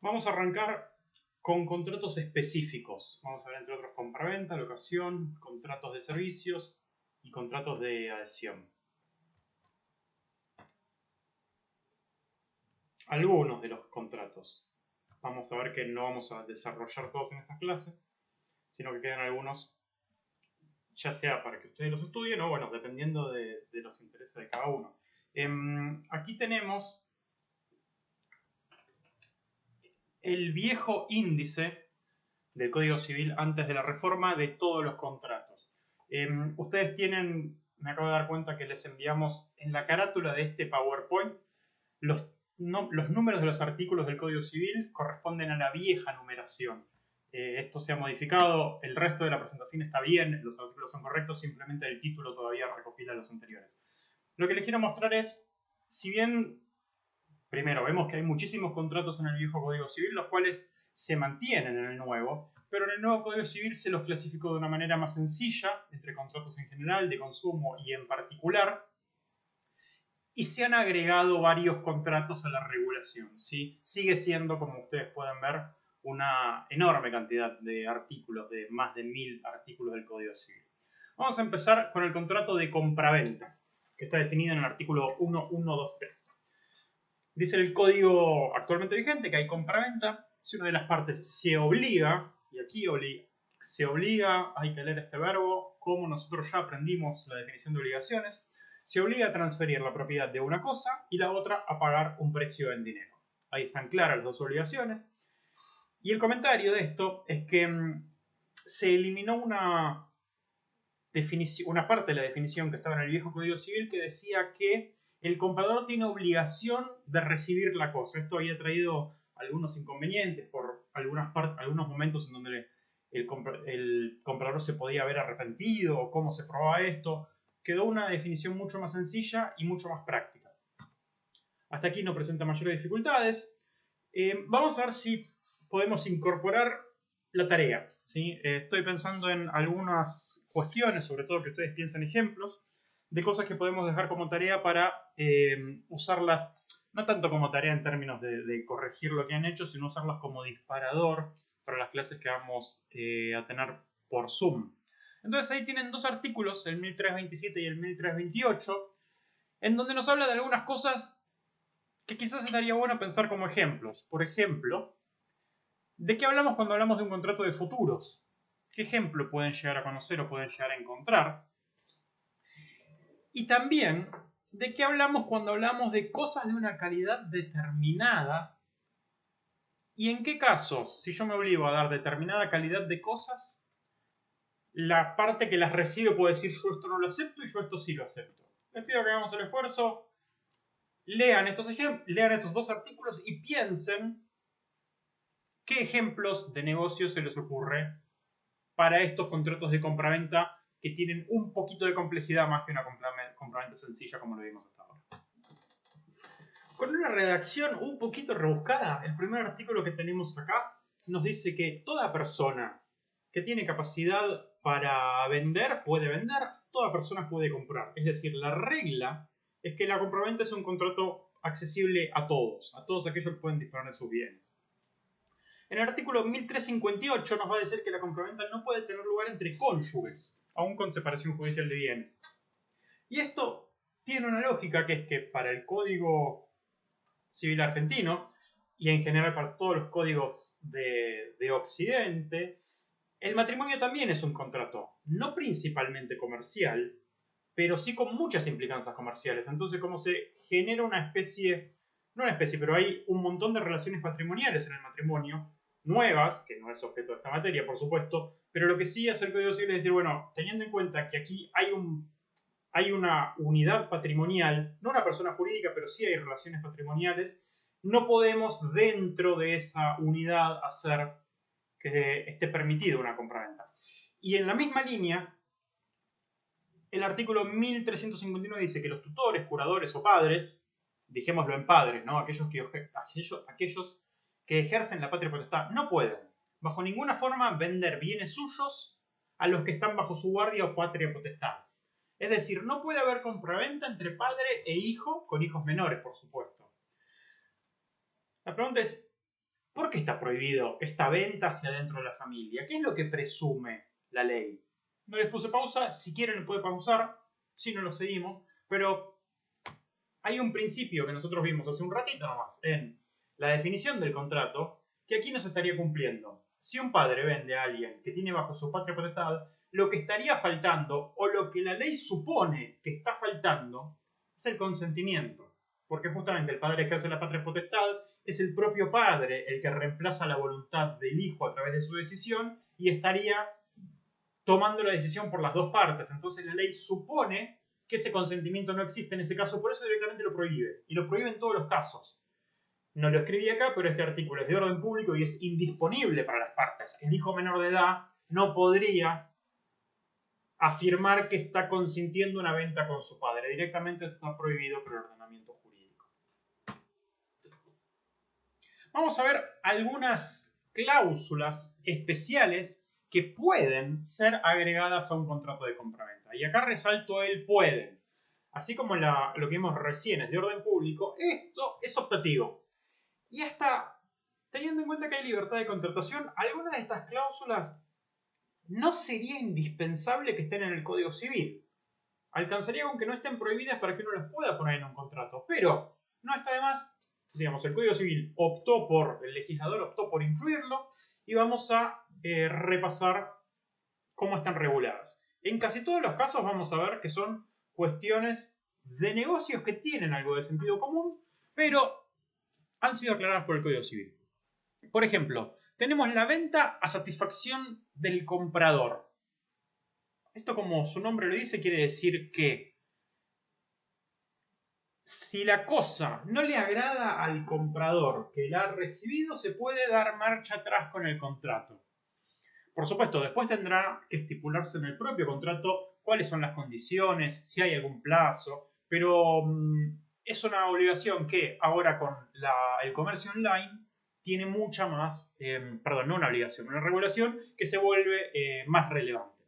Vamos a arrancar con contratos específicos. Vamos a ver entre otros compraventa, locación, contratos de servicios y contratos de adhesión. Algunos de los contratos. Vamos a ver que no vamos a desarrollar todos en esta clase, sino que quedan algunos, ya sea para que ustedes los estudien o, bueno, dependiendo de los intereses de cada uno. Aquí tenemos el viejo índice del Código Civil antes de la reforma de todos los contratos. Ustedes tienen, me acabo de dar cuenta que les enviamos en la carátula de este PowerPoint los números de los artículos del Código Civil corresponden a la vieja numeración. Esto se ha modificado, el resto de la presentación está bien, los artículos son correctos, simplemente el título todavía recopila los anteriores. Lo que les quiero mostrar es, si bien, primero, vemos que hay muchísimos contratos en el viejo Código Civil, los cuales se mantienen en el nuevo, pero en el nuevo Código Civil se los clasificó de una manera más sencilla, entre contratos en general, de consumo y en particular, y se han agregado varios contratos a la regulación, ¿sí? Sigue siendo, como ustedes pueden ver, una enorme cantidad de artículos, de más de 1000 artículos del Código Civil. Vamos a empezar con el contrato de compraventa, que está definido en el artículo 1123. Dice el código actualmente vigente que hay compraventa si una de las partes se obliga, y aquí se obliga, hay que leer este verbo, como nosotros ya aprendimos la definición de obligaciones, se obliga a transferir la propiedad de una cosa y la otra a pagar un precio en dinero. Ahí están claras las dos obligaciones. Y el comentario de esto es que se eliminó una parte de la definición que estaba en el viejo Código Civil que decía que el comprador tiene obligación de recibir la cosa. Esto había traído algunos inconvenientes por algunos momentos en donde el comprador se podía haber arrepentido o cómo se probaba esto. Quedó una definición mucho más sencilla y mucho más práctica. Hasta aquí no presenta mayores dificultades. Vamos a ver si podemos incorporar la tarea, ¿sí? Estoy pensando en algunas cuestiones, sobre todo que ustedes piensen ejemplos, de cosas que podemos dejar como tarea para usarlas, no tanto como tarea en términos de corregir lo que han hecho, sino usarlas como disparador para las clases que vamos a tener por Zoom. Entonces ahí tienen dos artículos, el 1327 y el 1328, en donde nos habla de algunas cosas que quizás estaría bueno pensar como ejemplos. Por ejemplo, ¿de qué hablamos cuando hablamos de un contrato de futuros? ¿Qué ejemplo pueden llegar a conocer o pueden llegar a encontrar? Y también, ¿de qué hablamos cuando hablamos de cosas de una calidad determinada? ¿Y en qué casos, si yo me obligo a dar determinada calidad de cosas, la parte que las recibe puede decir yo esto no lo acepto y yo esto sí lo acepto? Les pido que hagamos el esfuerzo, lean estos dos artículos y piensen qué ejemplos de negocio se les ocurre para estos contratos de compraventa que tienen un poquito de complejidad más que una compraventa sencilla como lo vimos hasta ahora. Con una redacción un poquito rebuscada, el primer artículo que tenemos acá nos dice que toda persona que tiene capacidad para vender puede vender, toda persona puede comprar. Es decir, la regla es que la compraventa es un contrato accesible a todos aquellos que pueden disponer de sus bienes. En el artículo 1358 nos va a decir que la compraventa no puede tener lugar entre cónyuges, aun con separación judicial de bienes. Y esto tiene una lógica, que es que para el Código Civil argentino, y en general para todos los códigos de Occidente, el matrimonio también es un contrato, no principalmente comercial, pero sí con muchas implicancias comerciales. Entonces, como se genera una especie, no una especie, pero hay un montón de relaciones patrimoniales en el matrimonio, nuevas, que no es objeto de esta materia, por supuesto, pero lo que sí hace el Código Civil es decir, bueno, teniendo en cuenta que aquí hay una unidad patrimonial, no una persona jurídica, pero sí hay relaciones patrimoniales, no podemos dentro de esa unidad hacer que esté permitido una compraventa. Y en la misma línea, el artículo 1351 dice que los tutores, curadores o padres, dejémoslo en padres, ¿no? aquellos que ejercen la patria potestad, no pueden, bajo ninguna forma, vender bienes suyos a los que están bajo su guardia o patria potestad. Es decir, no puede haber compraventa entre padre e hijo, con hijos menores, por supuesto. La pregunta es, ¿Por qué está prohibido esta venta hacia adentro de la familia? ¿Qué es lo que presume la ley? No les puse pausa, si quieren le puede pausar, si no lo seguimos, pero hay un principio que nosotros vimos hace un ratito nomás en la definición del contrato que aquí no se estaría cumpliendo. Si un padre vende a alguien que tiene bajo su patria potestad, lo que estaría faltando o lo que la ley supone que está faltando es el consentimiento, porque justamente el padre ejerce la patria potestad, es el propio padre el que reemplaza la voluntad del hijo a través de su decisión y estaría tomando la decisión por las dos partes. Entonces la ley supone que ese consentimiento no existe en ese caso, por eso directamente lo prohíbe. Y lo prohíbe en todos los casos. No lo escribí acá, pero este artículo es de orden público y es indisponible para las partes. El hijo menor de edad no podría afirmar que está consintiendo una venta con su padre. Directamente está prohibido por el ordenamiento jurídico. Vamos a ver algunas cláusulas especiales que pueden ser agregadas a un contrato de compraventa. Y acá resalto el pueden. Así como lo que vimos recién es de orden público, esto es optativo. Y hasta teniendo en cuenta que hay libertad de contratación, algunas de estas cláusulas no sería indispensable que estén en el Código Civil. Alcanzaría con que no estén prohibidas para que uno las pueda poner en un contrato. Pero no está de más, digamos, el Código Civil el legislador optó por incluirlo y vamos a repasar cómo están reguladas. En casi todos los casos vamos a ver que son cuestiones de negocios que tienen algo de sentido común, pero han sido aclaradas por el Código Civil. Por ejemplo, tenemos la venta a satisfacción del comprador. Esto, como su nombre lo dice, quiere decir que si la cosa no le agrada al comprador que la ha recibido, se puede dar marcha atrás con el contrato. Por supuesto, después tendrá que estipularse en el propio contrato cuáles son las condiciones, si hay algún plazo, pero es una obligación que ahora con el comercio online tiene mucha más, no una obligación, una regulación que se vuelve más relevante.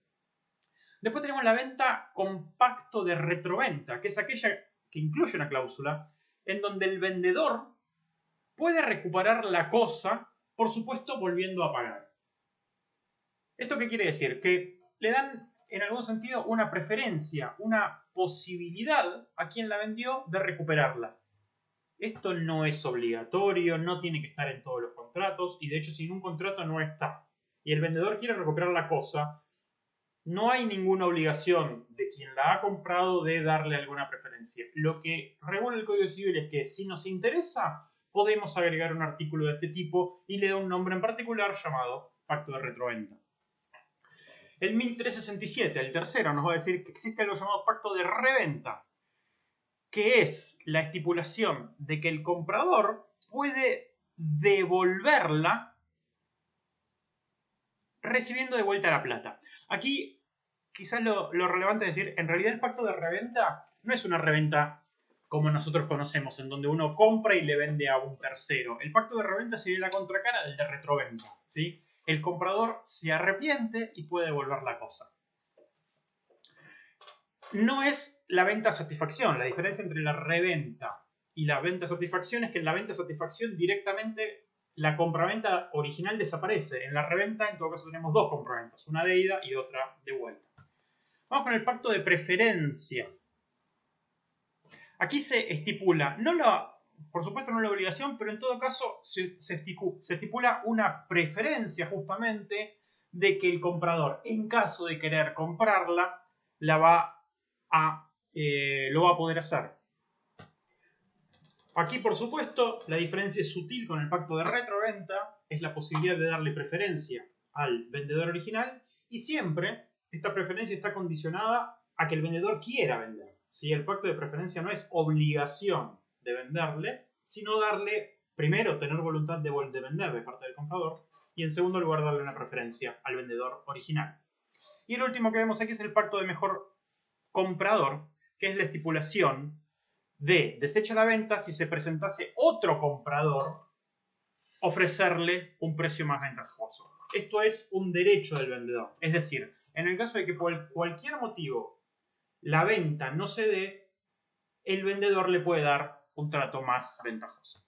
Después tenemos la venta con pacto de retroventa, que es aquella que incluye una cláusula en donde el vendedor puede recuperar la cosa, por supuesto volviendo a pagar. ¿Esto qué quiere decir? Que le dan en algún sentido una preferencia, una posibilidad a quien la vendió de recuperarla. Esto no es obligatorio, no tiene que estar en todos los contratos y de hecho si en un contrato no está y el vendedor quiere recuperar la cosa, no hay ninguna obligación de quien la ha comprado de darle alguna preferencia. Lo que regula el Código Civil es que si nos interesa podemos agregar un artículo de este tipo y le da un nombre en particular llamado pacto de retroventa. El 1367, el tercero, nos va a decir que existe algo llamado pacto de reventa, que es la estipulación de que el comprador puede devolverla recibiendo de vuelta la plata. Aquí quizás lo relevante es decir, en realidad el pacto de reventa no es una reventa como nosotros conocemos, en donde uno compra y le vende a un tercero. El pacto de reventa sería la contracara del de retroventa, ¿sí? El comprador se arrepiente y puede devolver la cosa. No es la venta a satisfacción. La diferencia entre la reventa y la venta a satisfacción es que en la venta a satisfacción directamente la compraventa original desaparece. En la reventa, en todo caso, tenemos dos compraventas, una de ida y otra de vuelta. Vamos con el pacto de preferencia. Aquí se estipula, por supuesto no la obligación, pero en todo caso se estipula una preferencia justamente de que el comprador, en caso de querer comprarla, lo va a poder hacer. Aquí, por supuesto, la diferencia es sutil con el pacto de retroventa, es la posibilidad de darle preferencia al vendedor original y siempre esta preferencia está condicionada a que el vendedor quiera vender. ¿Sí? El pacto de preferencia no es obligación de venderle, sino darle, primero, tener voluntad de vender de parte del comprador y en segundo lugar darle una preferencia al vendedor original. Y el último que vemos aquí es el pacto de mejor comprador, que es la estipulación de desecho la venta si se presentase otro comprador, ofrecerle un precio más ventajoso. Esto es un derecho del vendedor. Es decir, en el caso de que por cualquier motivo la venta no se dé, el vendedor le puede dar un trato más ventajoso.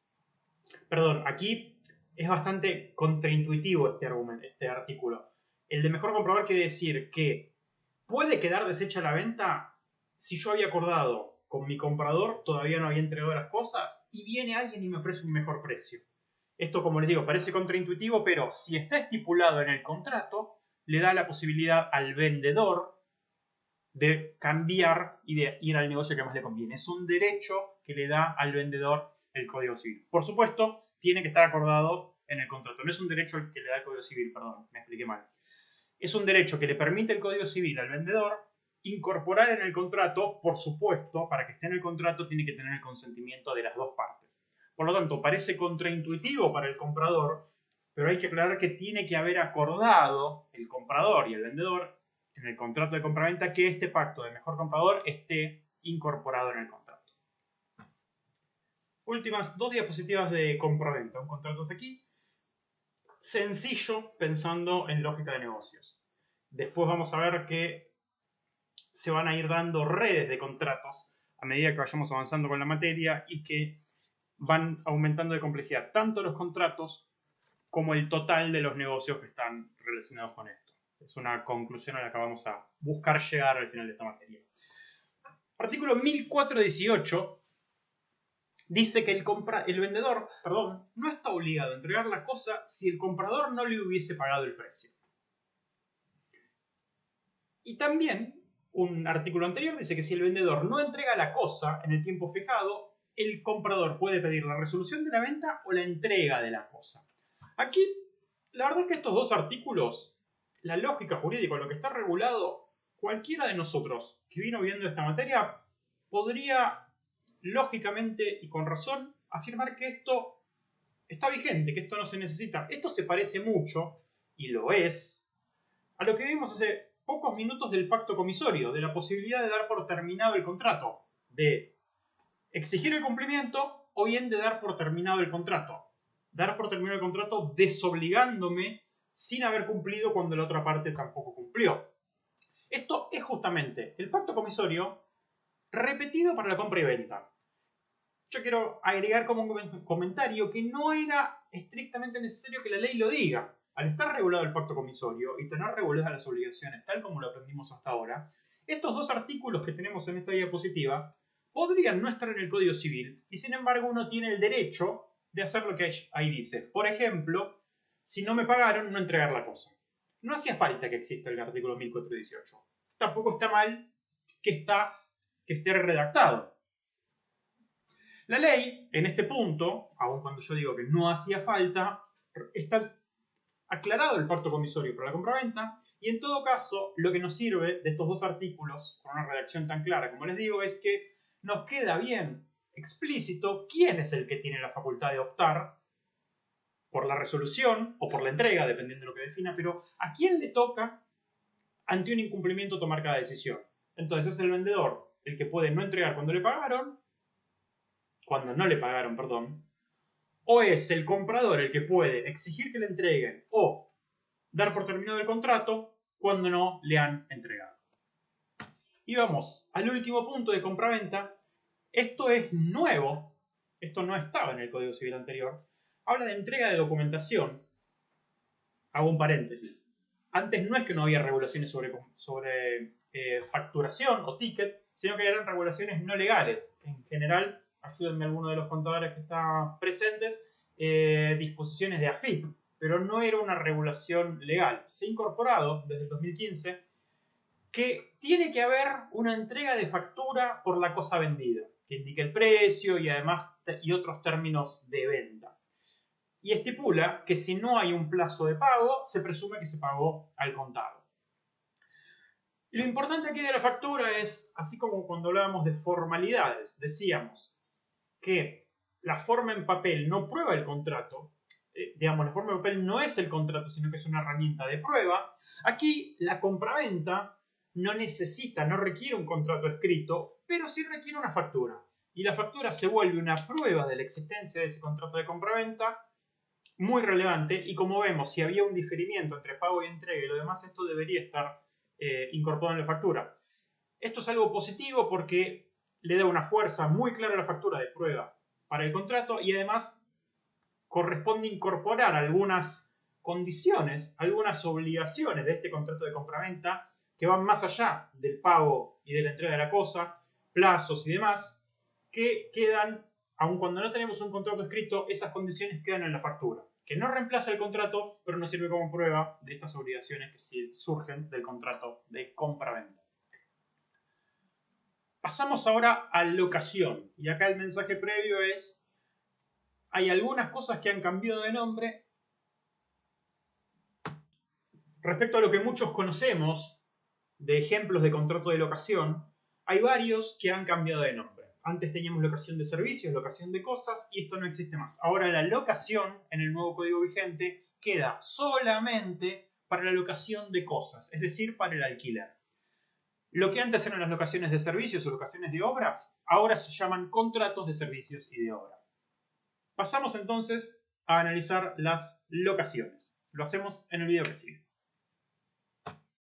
Perdón, aquí es bastante contraintuitivo este argumento, este artículo. El de mejor comprador quiere decir que puede quedar deshecha la venta si yo había acordado con mi comprador, todavía no había entregado las cosas, y viene alguien y me ofrece un mejor precio. Esto, como les digo, parece contraintuitivo, pero si está estipulado en el contrato, le da la posibilidad al vendedor de cambiar y de ir al negocio que más le conviene. Es un derecho que le da al vendedor el Código Civil. Por supuesto, tiene que estar acordado en el contrato. No es un derecho que le da el Código Civil, perdón, me expliqué mal. Es un derecho que le permite el Código Civil al vendedor incorporar en el contrato, por supuesto, para que esté en el contrato tiene que tener el consentimiento de las dos partes. Por lo tanto, parece contraintuitivo para el comprador, pero hay que aclarar que tiene que haber acordado el comprador y el vendedor en el contrato de compraventa que este pacto de mejor comprador esté incorporado en el contrato. Últimas 2 diapositivas de compraventa. Un contrato de aquí. Sencillo pensando en lógica de negocios. Después vamos a ver que se van a ir dando redes de contratos a medida que vayamos avanzando con la materia y que van aumentando de complejidad tanto los contratos como el total de los negocios que están relacionados con esto. Es una conclusión a la que vamos a buscar llegar al final de esta materia. Artículo 1418 dice que el vendedor no está obligado a entregar la cosa si el comprador no le hubiese pagado el precio. Y también un artículo anterior dice que si el vendedor no entrega la cosa en el tiempo fijado, el comprador puede pedir la resolución de la venta o la entrega de la cosa. Aquí, la verdad es que estos dos artículos, la lógica jurídica, lo que está regulado, cualquiera de nosotros que vino viendo esta materia podría lógicamente y con razón afirmar que esto está vigente, que esto no se necesita. Esto se parece mucho, y lo es, a lo que vimos hace pocos minutos del pacto comisorio, de la posibilidad de dar por terminado el contrato, de exigir el cumplimiento o bien de dar por terminado el contrato. Dar por terminado el contrato desobligándome sin haber cumplido cuando la otra parte tampoco cumplió. Esto es justamente el pacto comisorio repetido para la compra y venta. Yo quiero agregar como un comentario que no era estrictamente necesario que la ley lo diga. Al estar regulado el pacto comisorio y tener reguladas las obligaciones tal como lo aprendimos hasta ahora, estos dos artículos que tenemos en esta diapositiva podrían no estar en el Código Civil y sin embargo uno tiene el derecho de hacer lo que ahí dice. Por ejemplo, si no me pagaron, no entregar la cosa. No hacía falta que exista el artículo 1418. Tampoco está mal que esté redactado. La ley, en este punto, aun cuando yo digo que no hacía falta, está aclarado el pacto comisorio para la compraventa y en todo caso lo que nos sirve de estos dos artículos, con una redacción tan clara como les digo, es que nos queda bien explícito quién es el que tiene la facultad de optar por la resolución o por la entrega, dependiendo de lo que defina, pero a quién le toca ante un incumplimiento tomar cada decisión. Entonces es el vendedor el que puede no entregar cuando no le pagaron, perdón, o es el comprador el que puede exigir que le entreguen o dar por terminado el contrato cuando no le han entregado. Y vamos al último punto de compraventa. Esto es nuevo, esto no estaba en el Código Civil anterior. Habla de entrega de documentación. Hago un paréntesis. Antes no es que no había regulaciones sobre facturación o ticket, sino que eran regulaciones no legales. En general, ayúdenme alguno de los contadores que están presentes, disposiciones de AFIP, pero no era una regulación legal. Se ha incorporado desde el 2015 que tiene que haber una entrega de factura por la cosa vendida, que indique el precio y además y otros términos de venta. Y estipula que si no hay un plazo de pago, se presume que se pagó al contado. Lo importante aquí de la factura es, así como cuando hablábamos de formalidades, decíamos que la forma en papel no prueba el contrato, la forma en papel no es el contrato, sino que es una herramienta de prueba. Aquí la compraventa no requiere un contrato escrito, pero sí requiere una factura. Y la factura se vuelve una prueba de la existencia de ese contrato de compraventa muy relevante, y como vemos, si había un diferimiento entre pago y entrega y lo demás, esto debería estar incorporado en la factura. Esto es algo positivo porque le da una fuerza muy clara a la factura de prueba para el contrato y además corresponde incorporar algunas condiciones, algunas obligaciones de este contrato de compraventa que van más allá del pago y de la entrega de la cosa, plazos y demás, que quedan, aun cuando no tenemos un contrato escrito, esas condiciones quedan en la factura, que no reemplaza el contrato, pero nos sirve como prueba de estas obligaciones que surgen del contrato de compraventa. Pasamos ahora a locación, y acá el mensaje previo es: hay algunas cosas que han cambiado de nombre. Respecto a lo que muchos conocemos de ejemplos de contrato de locación, hay varios que han cambiado de nombre. Antes teníamos locación de servicios, locación de cosas, y esto no existe más. Ahora la locación en el nuevo código vigente queda solamente para la locación de cosas, es decir, para el alquiler. Lo que antes eran las locaciones de servicios o locaciones de obras, ahora se llaman contratos de servicios y de obra. Pasamos entonces a analizar las locaciones. Lo hacemos en el video que sigue.